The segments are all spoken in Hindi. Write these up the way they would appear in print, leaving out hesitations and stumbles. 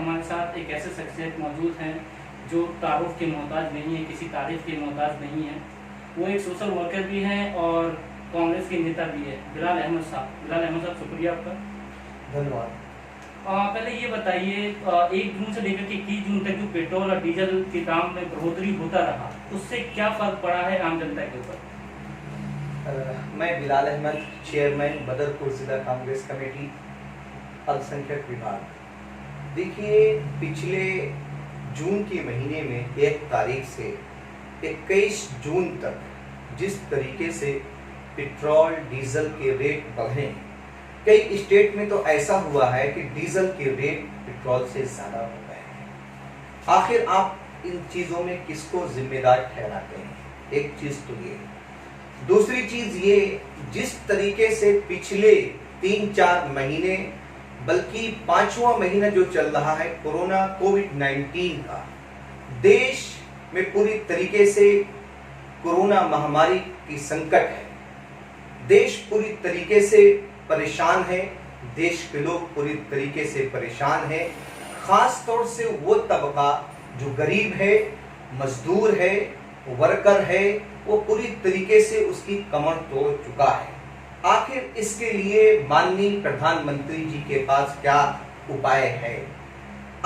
हमारे साथ एक ऐसे शख्सियत मौजूद हैं जो तारुफ के मोहताज नहीं है, किसी तारीफ के मोहताज नहीं है। वो एक सोशल वर्कर भी हैं और कांग्रेस के नेता भी है, बिलाल अहमद साहब। बिलाल अहमद साहब, शुक्रिया आपका, धन्यवाद। पहले ये बताइए, 1 जून से लेकर के 21 जून तक जो पेट्रोल और डीजल के दाम में बढ़ोतरी होता रहा, उससे क्या फर्क पड़ा है आम जनता के ऊपर? मैं बिलाल अहमद, चेयरमैन बदरपुर जिला कांग्रेस कमेटी, अल्पसंख्यक विभाग। देखिए, पिछले जून के महीने में 1 तारीख से 21 जून तक जिस तरीके से पेट्रोल डीजल के रेट बढ़े, कई स्टेट में तो ऐसा हुआ है कि डीजल के रेट पेट्रोल से ज्यादा हो गए हैं। आखिर आप इन चीजों में किसको जिम्मेदार ठहराते हैं? एक चीज तो ये, दूसरी चीज ये, जिस तरीके से पिछले 3-4 महीने बल्कि 5वां महीना जो चल रहा है कोरोना कोविड-19 का, देश में पूरी तरीके से कोरोना महामारी की संकट है। देश पूरी तरीके से परेशान है, देश के लोग पूरी तरीके से परेशान है। खास तौर से वो तबका जो गरीब है, मजदूर है, वर्कर है, वो पूरी तरीके से उसकी कमर तोड़ चुका है। आखिर इसके लिए माननीय प्रधानमंत्री जी के पास क्या उपाय है?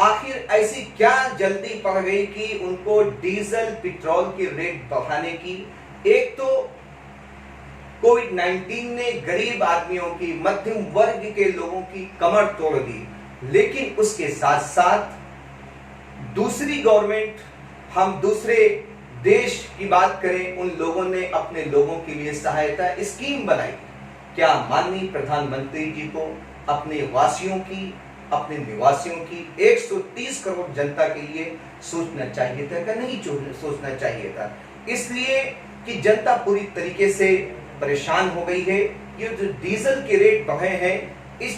आखिर ऐसी क्या जल्दी पड़ गई कि उनको डीजल पेट्रोल के रेट बढ़ाने की? एक तो कोविड-19 ने गरीब आदमियों की, मध्यम वर्ग के लोगों की कमर तोड़ दी, लेकिन उसके साथ साथ दूसरी गवर्नमेंट, हम दूसरे देश की बात करें, उन लोगों ने अपने लोगों के लिए सहायता स्कीम बनाई। क्या माननीय प्रधानमंत्री जी को अपने वासियों की, अपने निवासियों की, 130 करोड़ जनता के लिए सोचना चाहिए था कि नहीं सोचना चाहिए था? इसलिए कि जनता पूरी तरीके से परेशान हो गई है। ये जो डीजल के रेट बढ़े हैं, इस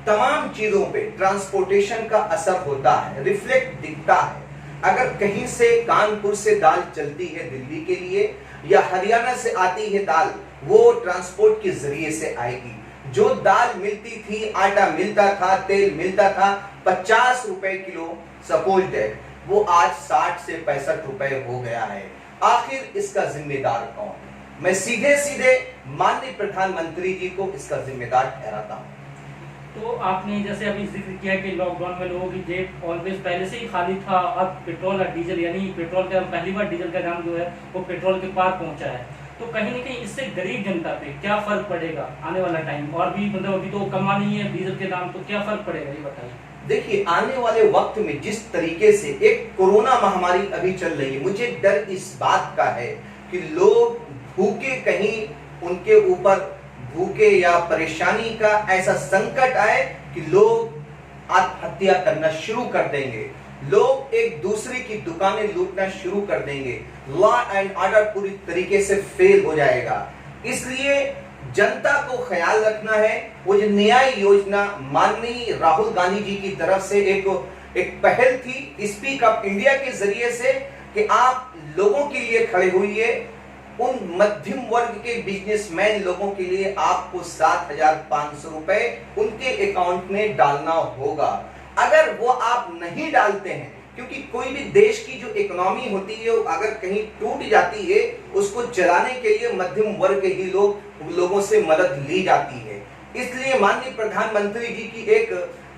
तमाम चीजों पे ट्रांसपोर्टेशन का असर होता है, रिफ्लेक्ट दिखता है। अगर कहीं से कानपुर से दाल चलती है दिल्ली के लिए, या हरियाणा से आती है दाल, वो ट्रांसपोर्ट के जरिए से आएगी। जो दाल मिलती थी, आटा मिलता था, तेल मिलता था 50 रुपए किलो सपोज दैट, वो आज 60 से 65 रुपए हो गया है। आखिर इसका जिम्मेदार कौन है? मैं सीधे सीधे माननीय प्रधानमंत्री जी को इसका जिम्मेदार ठहराता हूं। तो आपने जैसे अभी जिक्र किया कि लॉकडाउन में लोगों की जेब ऑलवेज पहले से ही खाली था, अब पेट्रोल और डीजल, यानी पेट्रोल का पहली बार डीजल का दाम जो है वो पेट्रोल के पार पहुंचा है, तो कहीं ना कहीं इससे गरीब जनता पे क्या फर्क पड़ेगा आने वाला टाइम? और भी मतलब अभी तो कमा नहीं है डीजल के दाम, तो क्या फर्क पड़ेगा ये बताइए। देखिए, आने वाले वक्त में जिस तरीके से एक कोरोना महामारी अभी चल रही है, मुझे डर इस बात का है कि लोग भूखे, कहीं उनके ऊपर भूखे या परेशानी का ऐसा संकट आए कि लोग आत्महत्या करना शुरू कर देंगे, लोग एक दूसरे की दुकानें लूटना शुरू कर देंगे, लॉ एंड ऑर्डर पूरी तरीके से फेल हो जाएगा। इसलिए जनता को ख्याल रखना है। वो जो न्याय योजना माननीय राहुल गांधी जी की तरफ से एक पहल थी, स्पीक अप इंडिया के जरिए से, कि आप लोगों के लिए खड़े हुए, उन मध्यम वर्ग के बिजनेसमैन लोगों के लिए आपको 7,500 रुपए उनके अकाउंट में डालना होगा। अगर वो आप नहीं डालते हैं, क्योंकि कोई भी देश की जो इकोनॉमी होती है अगर कहीं टूट जाती है, उसको चलाने के लिए मध्यम वर्ग ही लोगों से मदद ली जाती है। इसलिए माननीय प्रधानमंत्री जी की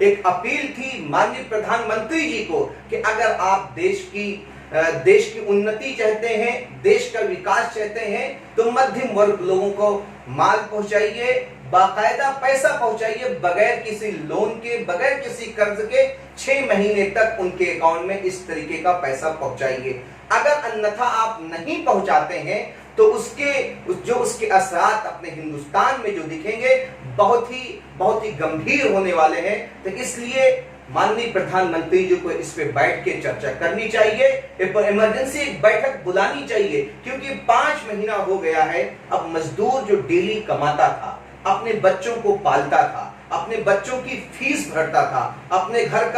एक अपील थी माननीय प्रधानमंत्री जी को कि अगर आप देश की उन्नति चाहते हैं, देश का विकास चाहते हैं, तो मध्यम वर्ग लोगों को माल पहुंचाइए, बाकायदा पैसा पहुंचाइए, बगैर किसी लोन के, बगैर किसी कर्ज के 6 महीने तक उनके अकाउंट में इस तरीके का पैसा पहुंचाइए। अगर अन्यथा आप नहीं पहुंचाते हैं तो उसके असरात अपने हिंदुस्तान में जो दिखेंगे बहुत ही गंभीर होने वाले हैं। तो इसलिए माननीय प्रधानमंत्री जी को इस पे बैठ के चर्चा करनी चाहिए, इमरजेंसी एक बैठक बुलानी चाहिए, क्योंकि 5 महीना हो गया है। अब मजदूर जो डेली कमाता था, अपने बच्चों को पालता था, अपने बच्चों की फीस भरता था, अपने घर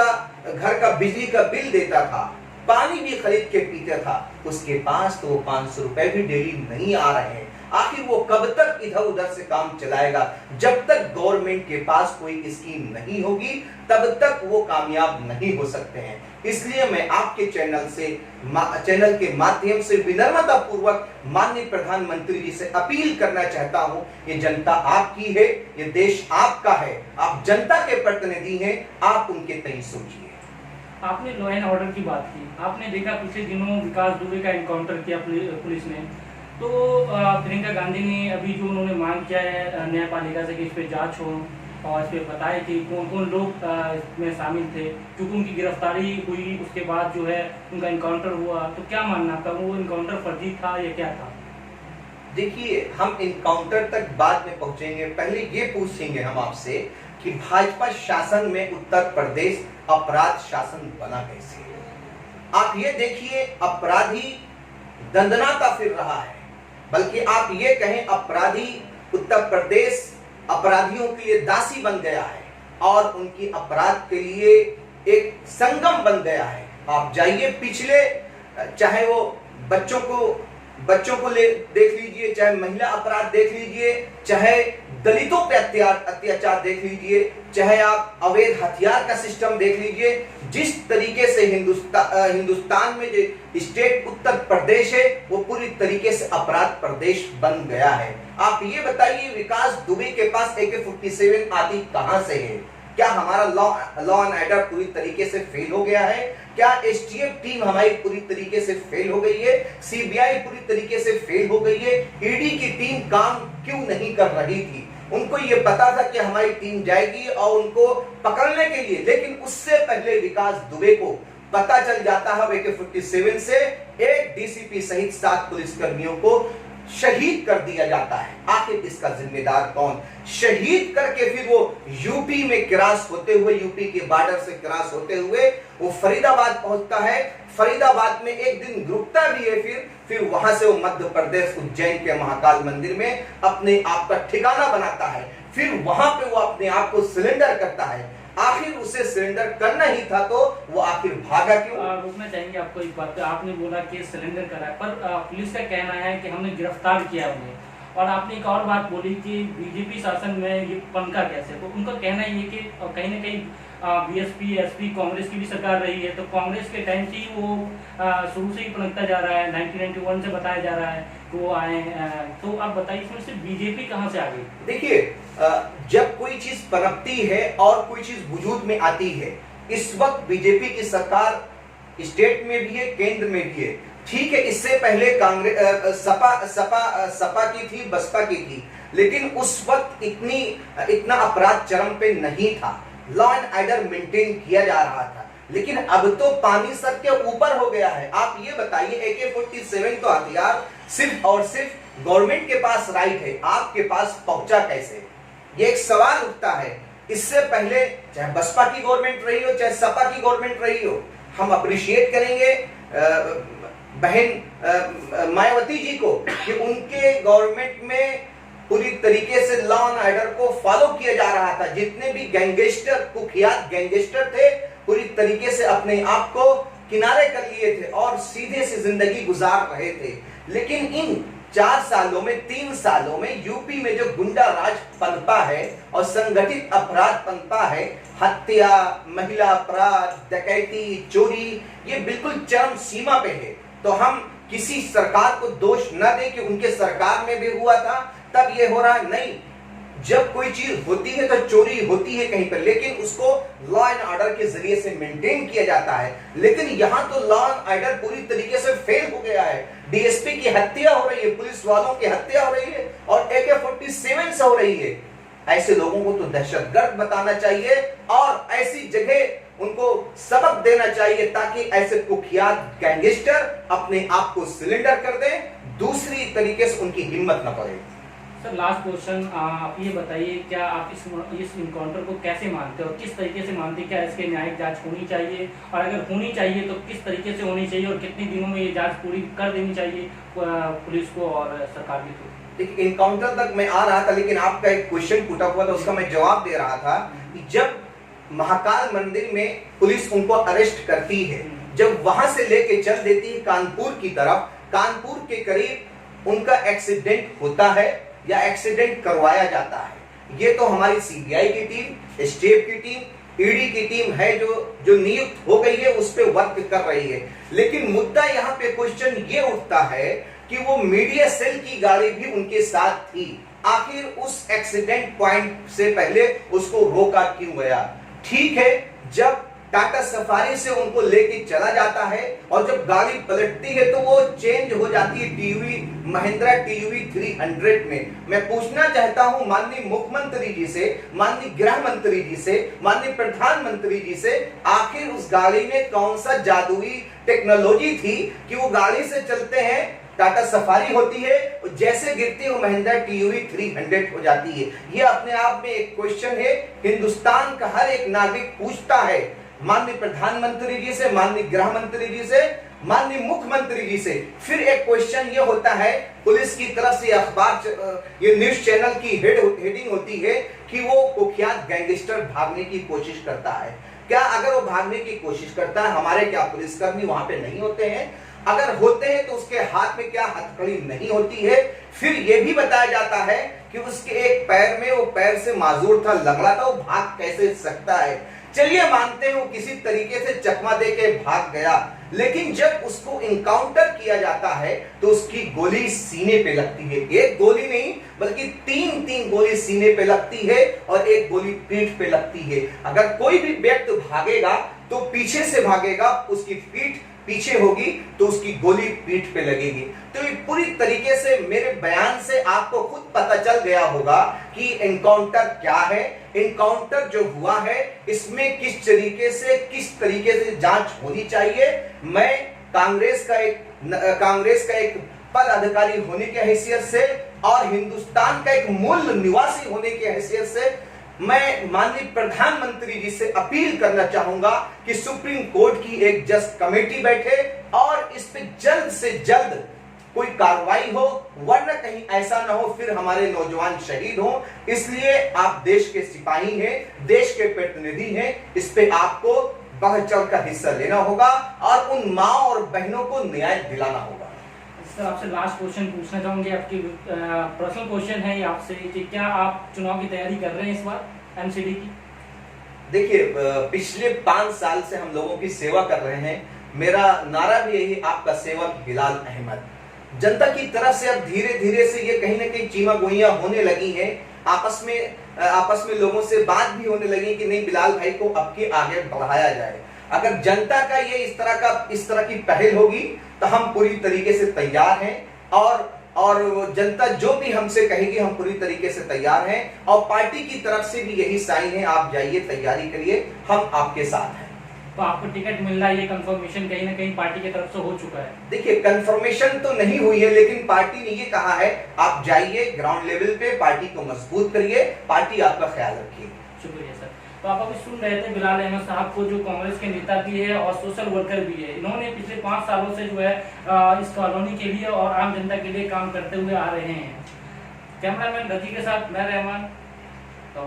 का बिजली का बिल देता था, पानी भी खरीद के पीता था, उसके पास तो 500 रुपए भी डेली नहीं आ रहे हैं। आखिर वो कब तक इधर उधर से काम चलाएगा? जब तक गवर्नमेंट के पास कोई स्कीम नहीं होगी तब तक वो कामयाब नहीं हो सकते हैं। इसलिए मैं आपके चैनल के माध्यम से विनम्रता पूर्वक माननीय प्रधानमंत्री जी से अपील करना चाहता हूं, ये जनता आपकी है, ये देश आपका है, आप जनता के प्रतिनिधि हैं, आप उनके तय सोचिए। आपने लॉ एंड ऑर्डर की बात की, आपने देखा पिछले दिनों विकास दुबे का एनकाउंटर किया पुलिस ने, तो प्रियंका गांधी ने अभी जो उन्होंने मांग किया है न्यायपालिका से कि इस पर जांच हो और इस पर बताए कि कौन कौन लोग इसमें शामिल थे, क्योंकि उनकी गिरफ्तारी हुई उसके बाद जो है उनका इनकाउंटर हुआ, तो क्या मानना आपका, वो इनकाउंटर फर्जी था या क्या था? देखिए, हम इनकाउंटर तक बाद में पहुंचेंगे, पहले ये पूछेंगे हम आपसे कि भाजपा शासन में उत्तर प्रदेश अपराध शासन बना कैसे? आप ये देखिए, अपराधी दंदनाता फिर रहा है, बल्कि आप ये कहें अपराधी उत्तर प्रदेश अपराधियों के लिए दासी बन गया है और उनकी अपराध के लिए एक संगम बन गया है। आप जाइए पिछले, चाहे वो बच्चों को देख लीजिए, चाहे महिला अपराध देख लीजिए, चाहे दलितों पे अत्याचार देख लीजिए, चाहे आप अवैध हथियार का सिस्टम देख लीजिए, जिस तरीके से हिंदुस्तान में जो स्टेट उत्तर प्रदेश है वो पूरी तरीके से अपराध प्रदेश बन गया है। आप ये बताइए, विकास दुबे के पास AK-47 आती कहां से है? क्या हमारा लॉ एंड ऑर्डर पूरी तरीके से फेल हो गया है? क्या STF टीम हमारी पूरी तरीके से फेल हो गई है? CBI पूरी तरीके से फेल हो गई है? ED की टीम काम क्यों नहीं कर रही थी? उनको ये पता था कि हमारी टीम जाएगी और उनको पकड़ने के लिए, लेकिन उससे पहले विकास दुबे को पता चल जाता है AK-47 से एक DCP सहित 7 पुलिसकर्मियों को शहीद कर दिया जाता है। आखिर इसका जिम्मेदार कौन? शहीद करके फिर वो यूपी में क्रॉस होते हुए, यूपी के बॉर्डर से क्रॉस होते हुए वो फरीदाबाद पहुंचता है। फरीदाबाद में एक दिन रुकता भी है, फिर वहां से वो मध्य प्रदेश उज्जैन के महाकाल मंदिर में अपने आप का ठिकाना बनाता है। फिर वहां पे वो अपने आप को सिलेंडर करता है। आखिर उसे सिलेंडर करना ही था तो वो आखिर भागा क्यों? रुकना चाहेंगे आपको एक बात पे, आपने बोला कि सिलेंडर करा, पर पुलिस का कहना है कि हमने गिरफ्तार किया उन्हें, और आपने एक और बात बोली कि बीजेपी शासन में ये पनका कैसे, तो उनका कहना ये कि कहीं ना कहीं BSP SP कांग्रेस की भी सरकार रही है, तो कांग्रेस के टाइम से ही वो शुरू से ही पनकता जा रहा है, 1991 से बताया जा रहा है कि वो आए, तो आप बताइए इसमें से बीजेपी कहाँ से आ गई? देखिए, जब कोई चीज पनपती है और कोई चीज वजूद में आती है, इस वक्त बीजेपी की सरकार स्टेट में भी है, केंद्र में भी है। ठीक है, इससे पहले कांग्रेस सपा की थी, बसपा की थी, लेकिन उस वक्त इतना अपराध चरम पे नहीं था, लॉ एंड ऑर्डर मेंटेन किया जा रहा था। लेकिन अब तो पानी सर के ऊपर हो गया है। आप ये बताइए, AK-47 तो हथियार सिर्फ और सिर्फ गवर्नमेंट के पास राइट है, आपके पास पहुंचा कैसे? ये एक सवाल उठता है। इससे पहले चाहे बसपा की गवर्नमेंट रही हो, चाहे सपा की गवर्नमेंट रही हो, हम अप्रिशिएट करेंगे बहन मायावती जी को कि उनके गवर्नमेंट में पूरी तरीके से लॉ एंड ऑर्डर को फॉलो किया जा रहा था। जितने भी गैंगस्टर, कुख्यात गैंगस्टर थे, पूरी तरीके से अपने आप को किनारे कर लिए थे और सीधे से जिंदगी गुजार रहे थे। लेकिन इन 4 सालों में, 3 सालों में यूपी में जो गुंडा राज पनपा है और संगठित अपराध पनपा है, हत्या, महिला अपराध, डकैती, चोरी, ये बिल्कुल चरम सीमा पे है। तो हम किसी सरकार को दोष न दें कि उनके सरकार में भी हुआ था तब ये हो रहा है, नहीं। जब कोई चीज होती है तो चोरी होती है कहीं पर, लेकिन उसको लॉ एंड ऑर्डर के जरिए से मेंटेन किया जाता है। लेकिन यहां तो लॉ एंड ऑर्डर पूरी तरीके से फेल हो गया है। DSP की हत्या हो रही है, पुलिस वालों की हत्या हो रही है और AK-47 से हो रही है। ऐसे लोगों को तो दहशतगर्द बताना चाहिए और ऐसी जगह उनको सबक देना चाहिए ताकि ऐसे कुख्यात गैंगस्टर अपने आप को सिलेंडर कर दें, दूसरी तरीके से उनकी हिम्मत न पड़े। सर, लास्ट क्वेश्चन, आप ये बताइए, क्या आप इस इनकाउंटर को कैसे मानते हो और किस तरीके से मानते हैं? क्या इसके न्यायिक जांच होनी चाहिए, और अगर होनी चाहिए तो किस तरीके से होनी चाहिए, और कितने दिनों में ये जांच पूरी कर देनी चाहिए पुलिस को और सरकार के थ्रू? देखिए, इनकाउंटर तक मैं आ रहा था, लेकिन आपका एक क्वेश्चन पूछा हुआ था, उसका मैं जवाब दे रहा था कि जब महाकाल मंदिर में पुलिस उनको अरेस्ट करती है, जब वहां से लेके चल देती है कानपुर की तरफ, कानपुर के करीब उनका एक्सीडेंट होता है या एक्सीडेंट करवाया जाता है। ये तो हमारी सीबीआई की टीम, स्टेट की टीम, ईडी की टीम है जो नियुक्त हो गई है, उस पे वर्क कर रही है। लेकिन मुद्दा यहाँ पे क्वेश्चन ये उठता है कि वो मीडिया सेल की गाड़ी भी उनके साथ थी, आखिर उस एक्सीडेंट पॉइंट से पहले उसको रोका क्यों गया? ठीक है, जब टाटा सफारी से उनको लेके चला जाता है और जब गाड़ी पलटती है तो वो चेंज हो जाती है टीवी महिंद्रा टीवी 300 में। मैं पूछना चाहता हूं माननीय मुख्यमंत्री जी से, माननीय गृह मंत्री जी से, माननीय प्रधानमंत्री जी से, आखिर उस गाड़ी में कौन सा जादुई टेक्नोलॉजी थी कि वो गाड़ी से चलते हैं, टाटा सफारी होती है, जैसे गिरती है महिंद्रा टीवी 300 हो जाती है। ये अपने आप में एक क्वेश्चन है, हिंदुस्तान का हर एक नागरिक पूछता है माननीय प्रधानमंत्री जी से, माननीय गृह मंत्री जी से, माननीय मुख्यमंत्री जी से। फिर एक क्वेश्चन ये होता है, पुलिस की तरफ से अखबार ये न्यूज चैनल की हेडिंग होती है कि वो कुख्यात गैंगस्टर भागने की कोशिश करता है। क्या अगर वो भागने की कोशिश करता है, हमारे क्या पुलिसकर्मी वहां पे नहीं होते हैं? अगर होते हैं तो उसके हाथ में क्या हथकड़ी नहीं होती है? फिर यह भी बताया जाता है कि उसके एक पैर में, वो पैर से माजूर था, लंगड़ा था, वो भाग कैसे सकता है? चलिए मानते हैं वो किसी तरीके से चकमा दे के भाग गया, लेकिन जब उसको इनकाउंटर किया जाता है तो उसकी गोली सीने पे लगती है। एक गोली नहीं बल्कि तीन गोली सीने पे लगती है और एक गोली पीठ पे लगती है। अगर कोई भी व्यक्ति भागेगा तो पीछे से भागेगा, उसकी पीठ पीछे होगी तो उसकी गोली पीठ पे लगेगी। तो ये पूरी तरीके से मेरे बयान से आपको खुद पता चल गया होगा कि एनकाउंटर क्या है। एनकाउंटर जो हुआ है इसमें किस तरीके से जांच होनी चाहिए। मैं कांग्रेस का एक पद अधिकारी होने की हैसियत से और हिंदुस्तान का एक मूल निवासी होने की हैसियत से मैं माननीय प्रधानमंत्री जी से अपील करना चाहूंगा कि सुप्रीम कोर्ट की एक जज कमेटी बैठे और इस पे जल्द से जल्द कोई कार्रवाई हो, वरना कहीं ऐसा ना हो फिर हमारे नौजवान शहीद हो। इसलिए आप देश के सिपाही हैं, देश के प्रतिनिधि हैं, इस पे आपको बढ़ चढ़ कर हिस्सा लेना होगा और उन माँ और बहनों को न्याय दिलाना होगा। सर, आपसे लास्ट क्वेश्चन पूछना चाहूंगे, आपकी पर्सनल क्वेश्चन है आपसे कि क्या आप चुनाव की तैयारी कर रहे हैं इस बार एमसीडी की? देखिए, पिछले 5 साल से हम लोगों की सेवा कर रहे हैं। मेरा नारा भी यही, आपका सेवक बिलाल अहमद। जनता की तरफ से अब धीरे धीरे से ये कहीं ना कहीं चीमा गोइयां होने लगी हैं, आपस में लोगों से बात भी होने लगी कि नहीं, बिलाल भाई को अब के आगे बढ़ाया जाए। अगर जनता का ये इस तरह की पहल होगी तो हम पूरी तरीके से तैयार हैं और जनता जो भी हमसे कहेगी हम पूरी तरीके से तैयार हैं और पार्टी की तरफ से भी यही साइन है, आप जाइए, तैयारी करिए, हम आपके साथ हैं। तो आपको टिकट मिल रहा है, ये कंफर्मेशन कहीं ना कहीं पार्टी की तरफ से हो चुका है? देखिए, कंफर्मेशन तो नहीं हुई है, लेकिन पार्टी ने ये कहा है आप जाइए ग्राउंड लेवल पे, पार्टी को मजबूत करिए, पार्टी आपका ख्याल रखिए। शुक्रिया सर। तो आप अभी सुन रहे थे बिलाल अहमद साहब को, जो कांग्रेस के नेता भी है और सोशल वर्कर भी है। इन्होंने पिछले 5 सालों से जो है इस कॉलोनी के लिए और आम जनता के लिए काम करते हुए आ रहे हैं। कैमरामैन रजी के साथ मैं रहमान। तो